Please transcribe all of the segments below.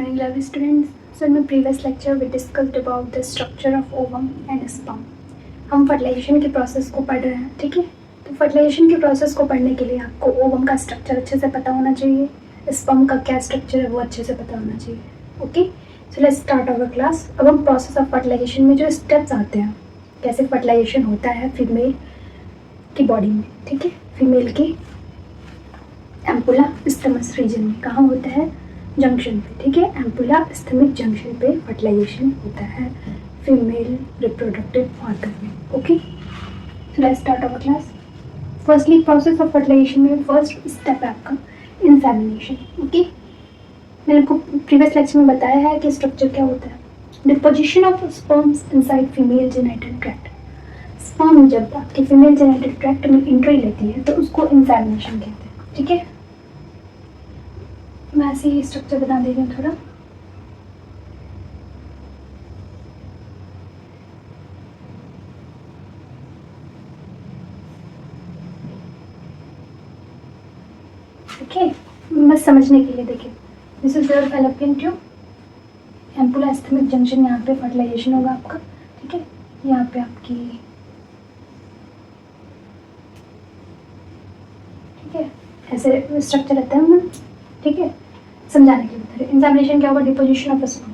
morning, lovely students. So in my previous lecture, we discussed about the structure of ovum and sperm. हम fertilisation के process को पढ़ रहे हैं, ठीक है। तो फर्टिलाइजेशन के प्रोसेस को पढ़ने के लिए आपको ओवम का स्ट्रक्चर अच्छे से पता होना चाहिए, स्पर्म का क्या स्ट्रक्चर है वो अच्छे से पता होना चाहिए। Okay, so let's start our class. अब हम प्रोसेस ऑफ फर्टिलाइजेशन में जो स्टेप्स आते हैं, कैसे फर्टिलाइजेशन होता है फीमेल की बॉडी में, ठीक है। फीमेल की एम्पुला स्टमस रीजन में कहाँ होता है, जंक्शन पे, ठीक है। एम्पुला स्टमिक जंक्शन पे फर्टिलाइजेशन होता है फीमेल रिप्रोडक्टिव ऑर्गन में। Okay, so let's start our class. Firstly process of fertilization में फर्स्ट स्टेप है आपका इंसेमिनेशन। ओके, मैंने आपको प्रीवियस लेक्चर में बताया है कि स्ट्रक्चर क्या होता है। Deposition of sperms inside female genital tract. Sperm जब आपके फीमेल जेनिटल ट्रैक्ट में एंट्री लेती है तो उसको इंसेमिनेशन कहते हैं, ठीक है। मैं ऐसे ही स्ट्रक्चर बता दे रही हूँ थोड़ा। ओके, बस समझने के लिए देखिए, this is your fallopian tube, ampulla isthmic junction, यहाँ पे फर्टिलाइजेशन होगा आपका, ठीक है। यहाँ पे आपकी, ठीक है, ऐसे स्ट्रक्चर रहता है, ठीक है। समझाने के लिए बता रहे। इंसेमिनेशन क्या होगा, deposition of sperm,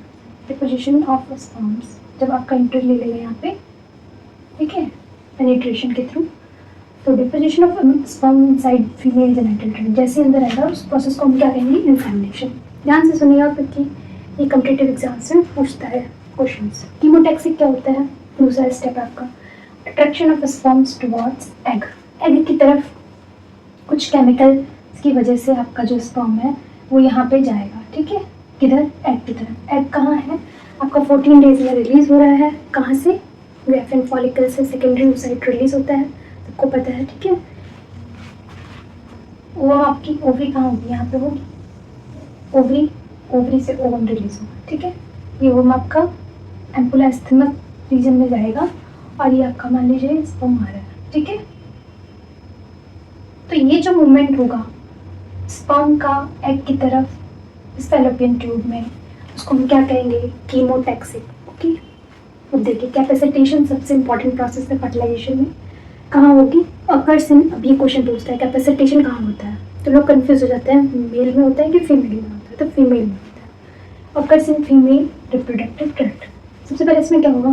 deposition of sperms जब आपका एंट्री ले लेगा यहाँ पे, ठीक है, पेनिट्रेशन के थ्रू। तो deposition of sperm inside female genital tract, जैसे अंदर आएगा उस प्रोसेस को हम क्या कहेंगे, इंसेमिनेशन। ध्यान से सुनिएगा क्योंकि ये कॉम्पिटिटिव एग्जाम से पूछता है क्वेश्चंस। कीमोटैक्सिक क्या होता है, दूसरा स्टेप आपका attraction of sperms towards egg, egg की तरफ कुछ केमिकल की वजह से आपका जो स्पर्म है वो यहाँ पे जाएगा, ठीक है। किधर, एग की तरफ। एग कहाँ है आपका, 14 डेज में रिलीज हो रहा है, कहाँ से, ग्रेफिन फॉलिकल से सेकेंडरी ओसाइट रिलीज होता है, सबको पता है, ठीक है। वो आपकी ओवरी कहाँ होगी, यहाँ पे होगी ओवरी, ओवरी से ओवम रिलीज होगा, ठीक है। ये ओवम आपका एम्पुला स्टमक रीजन में जाएगा और ये आपका मान लीजिए स्पर्म आ रहा है, ठीक है। तो ये जो मूवमेंट होगा स्पर्म का एग की तरफ इस फैलोपियन ट्यूब में, उसको हम क्या कहेंगे, कीमोटैक्सिक। ओके, अब देखिए कैपेसिटेशन सबसे इंपॉर्टेंट प्रोसेस है फर्टिलाइजेशन में, कहाँ होगी, अकर्स इन, अब ये क्वेश्चन पूछता है कैपेसिटेशन कहाँ होता है, तो लोग कंफ्यूज हो जाते हैं मेल में होता है कि फीमेल में होता है, तो फीमेल में होता है। Occurs in female reproductive tract. सबसे पहले इसमें क्या होगा,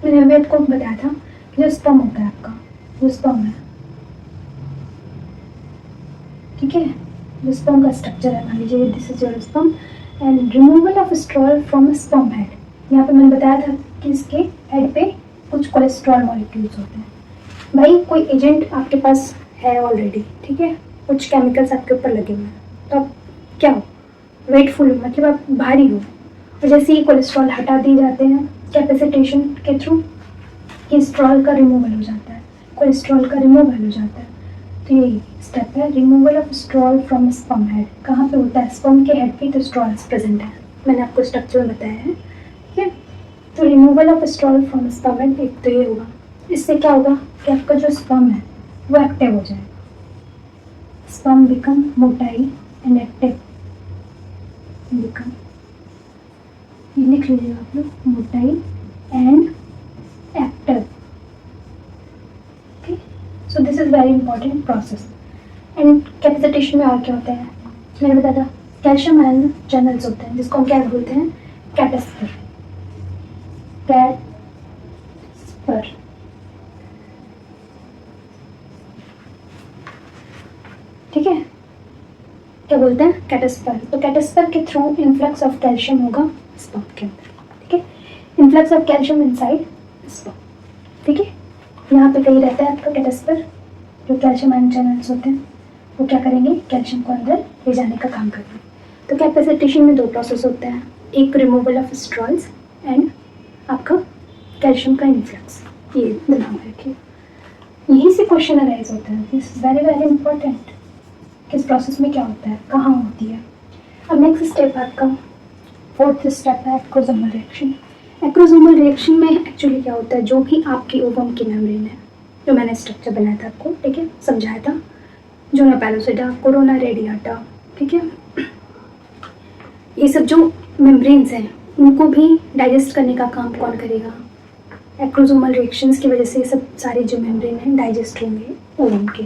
मैंने अभी आपको बताया था कि जो स्पर्म होता है आपका, जो स्पर्म है, ठीक है, जो स्पर्म का स्ट्रक्चर है, मान लीजिए this is your sperm and removal of stroll from sperm head. यहाँ पे मैंने बताया था कि इसके हेड पे कुछ कोलेस्ट्रॉल मॉलिक्यूल्स होते हैं। भाई कोई एजेंट आपके पास है ऑलरेडी, ठीक है, कुछ केमिकल्स आपके ऊपर लगे हुए हैं, तो आप क्या हो, वेटफुल हो, मतलब आप भारी हो, और जैसे ही कोलेस्ट्रॉल हटा दिए जाते हैं कैपेसिटेशन के थ्रू, कोलेस्ट्रॉल का रिमूवल हो जाता है, कोलेस्ट्रॉल का रिमूवल हो जाता है। तो यही स्टेप है, removal of stroll from sperm head. कहाँ पे होता है, स्पर्म के हेड पे तो स्ट्रॉल्स प्रेजेंट है, मैंने आपको स्ट्रक्चर में बताया है, ठीक है। तो removal of stroll from sperm head, एक तो ये होगा, इससे क्या होगा कि आपका जो स्पर्म है वो एक्टिव हो जाएगा, sperm become motile and active, become, ये लिख लीजिएगा आप लोग, motile and active. So this is very important process. And capacitation में और क्या होता है, मैंने बताया था कैल्शियम आयन चैनल्स होते हैं, जिसको हम क्या बोलते हैं, कैटेस्पर, कैटेस्पर, ठीक है, क्या बोलते हैं, कैटेस्पर। तो कैटेस्पर के थ्रू इन्फ्लक्स ऑफ कैल्शियम होगा स्पर्म के अंदर, ठीक है, influx of calcium inside sperm, ठीक है। यहाँ पे कहीं रहता है आपका कैटेस्पर, जो कैल्शियम आयन चैनल्स होते हैं वो क्या करेंगे, कैल्शियम को अंदर ले जाने का काम करेंगे। तो कैपेसिटेशन में दो प्रोसेस होते हैं, एक रिमूवल ऑफ स्ट्रॉल्स एंड आपका कैल्शियम का इन्फ्लक्स, ये दिमाग में रखिए, यहीं से क्वेश्चन अराइज होता है, this is very very important, किस प्रोसेस में क्या होता है, कहाँ होती है। अब नेक्स्ट स्टेप आपका फोर्थ स्टेप है एक्रोसोमल रिएक्शन। एक्रोसोमल रिएक्शन में एक्चुअली क्या होता है, जो भी आपकी ओवम की मेम्ब्रेन है, जो मैंने स्ट्रक्चर बनाया था आपको, ठीक है, समझाया था, जुना पैलोसिडा, कोरोना रेडियाटा, ठीक है, ये सब जो मेम्ब्रेन्स हैं उनको भी डाइजेस्ट करने का काम कौन करेगा? एक्रोसोमल रिएक्शंस की वजह से ये सब सारे जो मेम्ब्रेन हैं डाइजेस्ट होंगे ओवम के।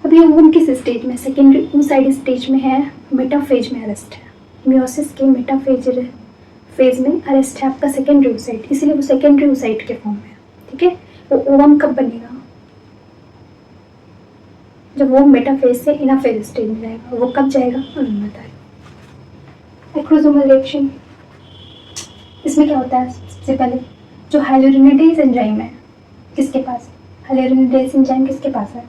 अभी ओवम किस स्टेज में? सेकेंडरी oocyte स्टेज में है, मेटाफेज में अरेस्ट है। मियोसिस के मेटाफेज फेज में अरेस्ट है आपका सेकेंडरी oocyte, इसलिए वो सेकेंडरी oocyte के फॉर्म में है। ठीक है, वो ओवम कब बनेगा? जब वो मेटाफेज से इनाफेज स्टेज में जाएगा। वो कब जाएगा? अभी बताएं। एक्रोसोमल रिएक्शन, इसमें क्या होता है? सबसे पहले जो हाइलोरिनेडेज एंजाइम है किसके पास? हाइलोरिनेडेज एंजाइम किसके पास है?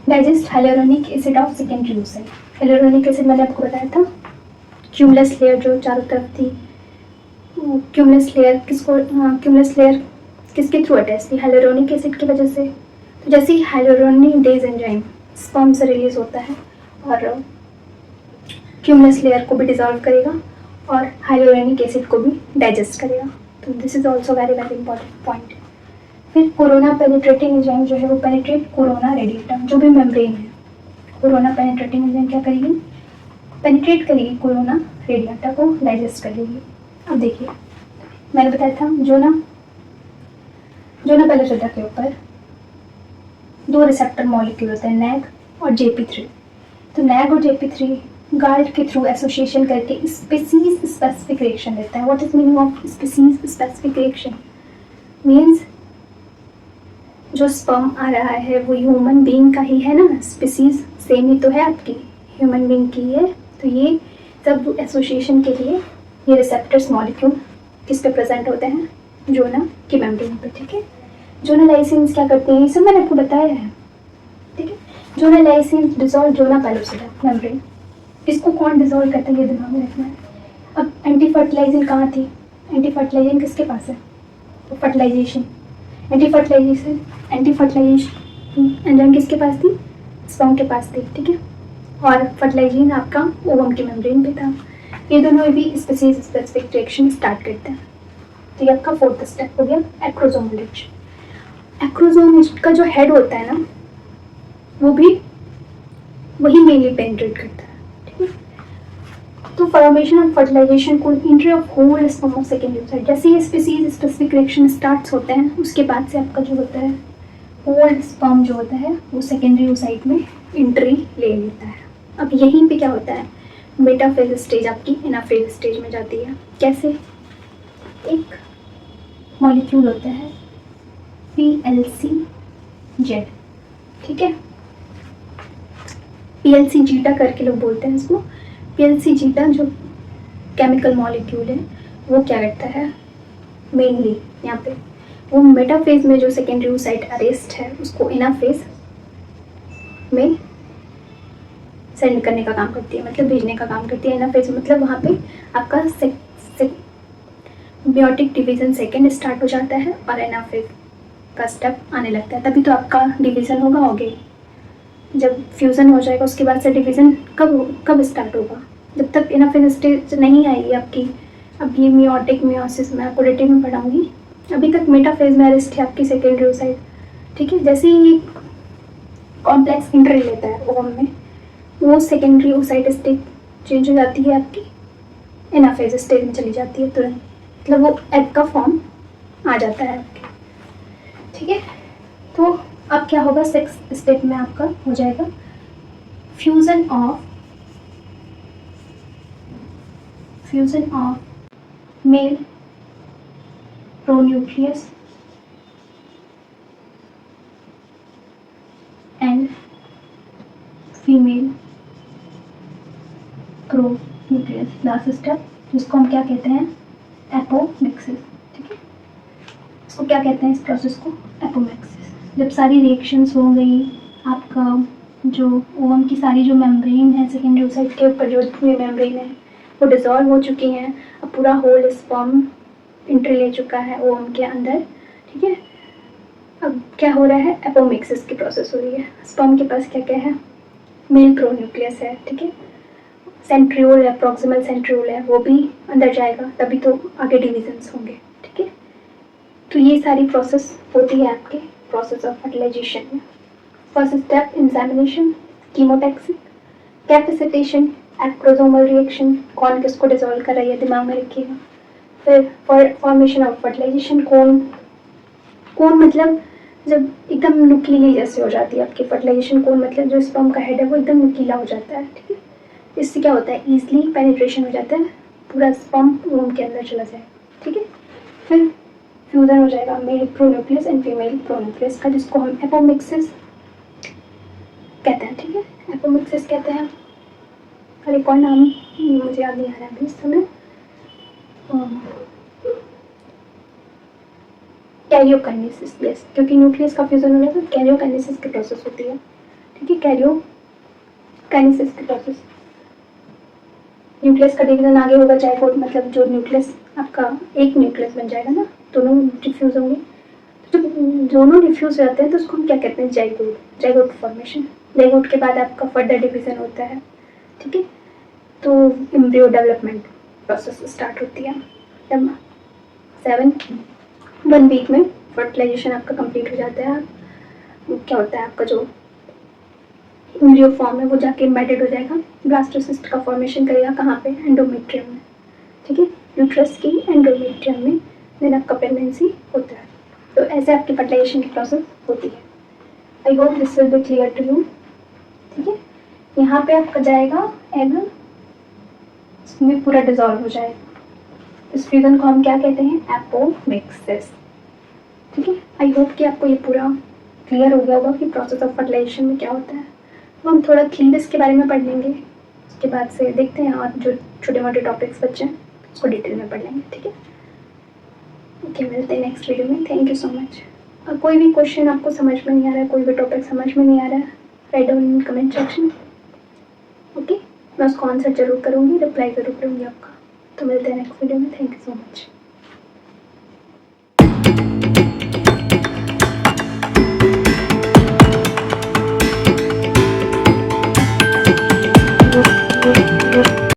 Digest hyaluronic acid of secondary oocyte। Hyaluronic acid मैंने आपको बताया था, क्यूमुलस लेयर जो चारों तरफ थी, क्यूमुलस लेयर किसके थ्रू अटैच थी? हाइलोरोनिक एसिड की वजह से। तो जैसे ही हाइलोरोनिडेज एंजाइम स्पर्म से रिलीज होता है और क्यूमुलस लेयर को भी डिसॉल्व करेगा और हाइलोरोनिक एसिड को भी डाइजेस्ट करेगा। तो this is also very very important point. फिर कोरोना पेनिट्रेटिंग एंजाइम जो है वो पेनिट्रेट कोरोना रेडिएटम, जो भी मेम्ब्रेन है। कोरोना पेनिट्रेटिंग एंजाइम क्या करेगी? पेनिट्रेट करेगी कोरोना रेडिएटा को, डाइजेस्ट कर लेगी। अब देखिए मैंने बताया था जोना पैलेसोटा के ऊपर 2 रिसेप्टर मॉलिक्यूल होते हैं, नैग और JP3। तो नैग और JP3 गाल्ट के थ्रू एसोसिएशन करके स्पीसीज स्पेसिफिक रिएक्शन देता है। What is meaning of species specific reaction? Means जो स्पर्म आ रहा है वो ह्यूमन बीइंग का ही है ना, स्पीसीज सेम ही तो है आपकी, ह्यूमन बीइंग की है। तो ये सब एसोसिएशन के लिए ये रिसेप्टर्स मॉलिक्यूल किस पे प्रेजेंट होते हैं? जोना की मेम्ब्रेन पे। ठीक है, जोना लाइसिन्स क्या करते हैं? ये सब मैंने आपको बताया है। ठीक है, जोना लाइसिन्स डिसॉल्व जोना पैलोसिडा मेम्ब्रेन। इसको कौन डिसॉल्व करता है ये दिमाग में रखना है। अब एंटी फर्टिलाइजिंग कहाँ थी? एंटी फर्टिलाइजिंग किसके पास है? तो फर्टिलाइजेशन, एंटी फर्टिलाइजेशन एंजाइम किसके पास थी? स्पर्म के पास थी। ठीक है, और फर्टिलाइजिंग आपका ओवम के मेम्ब्रेन पे था। ये दोनों भी स्पीसीज स्पेसिफिक रिएक्शन स्टार्ट करते हैं। तो ये आपका 4th स्टेप हो गया एक्रोसोमल रिएक्शन। एक्रोसोम का जो हेड होता है ना वो भी वही मेनली पेनिट्रेट करता है। ठीक है, तो फॉर्मेशन ऑफ फर्टिलाइजेशन को entry of whole sperm of secondary oocyte। जैसे ये स्पीसीज स्पेसिफिक रिएक्शन स्टार्ट्स होते हैं उसके बाद से आपका जो होता है होल स्पर्म जो होता है वो सेकेंडरी oocyte में एंट्री ले लेता है। अब यहीं पे क्या होता है? मेटाफेज स्टेज आपकी एनाफेज स्टेज में जाती है। कैसे? एक मॉलिक्यूल होता है PLCZ। ठीक है, PLC जीटा करके लोग बोलते हैं इसको। PLC जीटा जो केमिकल मॉलिक्यूल है वो क्या करता है? मेनली यहाँ पे वो मेटाफेज में जो सेकेंडरी oocyte अरेस्ट है उसको एनाफेज में सेंड करने का काम करती है, मतलब भेजने का काम करती है। एनाफेज मतलब वहाँ पे आपका मियोटिक डिवीजन सेकेंड स्टार्ट हो जाता है और एनाफेज का स्टेप आने लगता है। तभी तो आपका डिवीजन होगा आगे। जब फ्यूज़न हो जाएगा उसके बाद से डिवीज़न कब स्टार्ट होगा? जब तक एनाफेज स्टेज नहीं आएगी आपकी। अब ये मियोटिक मियोसिस मैं आपको डिटेल में पढ़ाऊँगी। अभी तक मेटाफेज में अरेस्ट है आपकी सेकेंडरी oocyte। ठीक है, जैसे ही कॉम्प्लेक्स एंट्री लेता है ओवम में वो सेकेंडरी oocyte स्टेज चेंज हो जाती है आपकी, एनाफेज स्टेज में चली जाती है तुरंत। मतलब वो एग का फॉर्म आ जाता है आपके। ठीक है, तो अब क्या होगा? 6th स्टेप में आपका हो जाएगा fusion of male pronucleus and female pronucleus. Last step जिसको हम क्या कहते हैं? एपोमिक्सिस। ठीक है, इसको क्या कहते हैं? इस प्रोसेस को एपोमिक्सिस। जब सारी रिएक्शंस हो गई, आपका जो ओवम की सारी जो मेम्ब्रेन है सेकेंडरी oocyte के ऊपर जो जितनी मेम्ब्रेन है वो डिसॉल्व हो चुकी हैं। अब पूरा होल स्पर्म एंट्री ले चुका है ओवम के अंदर। ठीक है, अब क्या हो रहा है? एपोमिक्सिस की प्रोसेस हो रही है। स्पर्म के पास क्या क्या है? मेल प्रोन्यूक्लियस है। ठीक है, सेंट्रियोल है, प्रॉक्सिमल सेंट्रियोल है, वो भी अंदर जाएगा तभी तो आगे डिविजन्स होंगे। ठीक है, तो ये सारी प्रोसेस होती है आपके प्रोसेस ऑफ फर्टिलाइजेशन में। First step insemination, chemotaxis, capacitation acrosomal reaction, कौन किसको डिसॉल्व कर रही है, दिमाग में रखिएगा। फिर फॉर्मेशन ऑफ फर्टिलाइजेशन, कोन मतलब जब एकदम नुकीली जैसे हो जाती है आपकी फर्टिलाइजेशन कोन, मतलब जो स्पर्म का हेड है वो एकदम नुकीला हो जाता है, ठीक है। इससे क्या होता है, ईजिली पेनिट्रेशन हो जाता है, पूरा स्पर्म वूम के अंदर चला जाए, ठीक है। फिर फ्यूजन हो जाएगा male pronucleus and female pronucleus का, जिसको हम एपोमिक्सिस कहते हैं, ठीक है। एपोमिक्सिस कहते हैं, अरे कौन नाम मुझे याद नहीं आ रहा है अभी इस समय। कैरियोकाइनेसिस, यस, क्योंकि न्यूक्लियस का फ्यूजन हो जाता है तो कैरियोकाइनेसिस की प्रोसेस होती है, ठीक है। कैरियोकाइनेसिस की प्रोसेस, न्यूक्लियस का डिवीजन आगे होगा जाइगोट, मतलब जो न्यूक्लियस आपका एक न्यूक्लियस बन जाएगा ना, दोनों डिफ्यूज होंगे, तो जब दोनों डिफ्यूज हो जाते हैं तो उसको हम क्या कहते हैं, जाइगोट फॉर्मेशन। जाइगोट के बाद आपका फर्दर डिवीजन होता है, ठीक है। तो एम्ब्रियो डेवलपमेंट प्रोसेस स्टार्ट होती है, जब 1 वीक में फर्टिलाइजेशन आपका कंप्लीट हो जाता है। क्या होता है आपका जो एम्ब्रियो फॉर्म है वो जाके एम्बेडेड हो जाएगा, ब्लास्टोसिस्ट का फॉर्मेशन करेगा, कहाँ पे, एंडोमेट्रियम में, ठीक है, यूट्रस की एंडोमेट्रियम में, देन आपका प्रेगनेंसी होता है। तो ऐसे आपकी फर्टिलाइजेशन की प्रोसेस होती है। I hope this will be clear to you, ठीक है। यहाँ पे आपका जाएगा एग, इसमें पूरा डिजॉल्व हो जाएगा, इस फ्यूजन को हम क्या कहते हैं, एपोमिक्सिस, ठीक है। आई होप कि आपको ये पूरा क्लियर हो गया होगा कि प्रोसेस ऑफ फर्टिलाइजेशन में क्या होता है। तो हम थोड़ा क्लीनिस के बारे में पढ़ लेंगे, उसके बाद से देखते हैं और जो छोटे मोटे टॉपिक्स बच्चे हैं उसको डिटेल में पढ़ लेंगे, ठीक है। ओके, मिलते हैं नेक्स्ट वीडियो में, थैंक यू सो मच। और कोई भी क्वेश्चन आपको समझ में नहीं आ रहा है, कोई भी टॉपिक समझ में नहीं आ रहा है, write down in comment section, okay. मैं उसको आंसर जरूर करूँगी, रिप्लाई जरूर करूँगी आपका। तो मिलते हैं नेक्स्ट वीडियो में, थैंक यू सो मच।